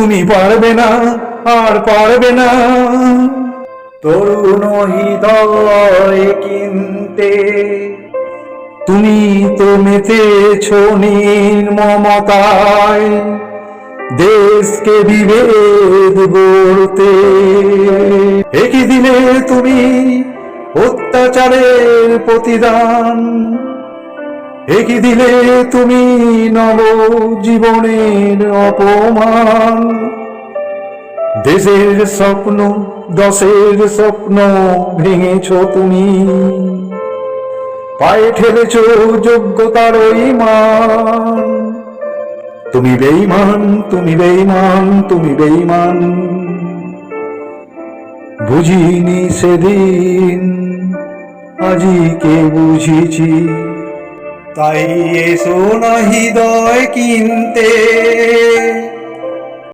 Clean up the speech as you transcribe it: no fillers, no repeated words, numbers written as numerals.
তুমি পারবে না, আর পারবে না তরুণ হৃদয় কিনতে। তুমি তো মেতেছ নির্মমতায় দেশকে বিভেদ গড়তে। একই দিলে তুমি অত্যাচারের প্রতিদান, একই দিলে তুমি নব জীবনের অপমান। দেশের স্বপ্ন, দশের স্বপ্ন ভেঙেছ তুমি, পায়ে ঠেলেছ যোগ্যতার ওই মান। তুমি বেঈমান, তুমি বেঈমান, তুমি বেঈমান। বুঝিনি সেদিন, আজিকে বুঝিছি। তাই এসো না হৃদয় কিনতে।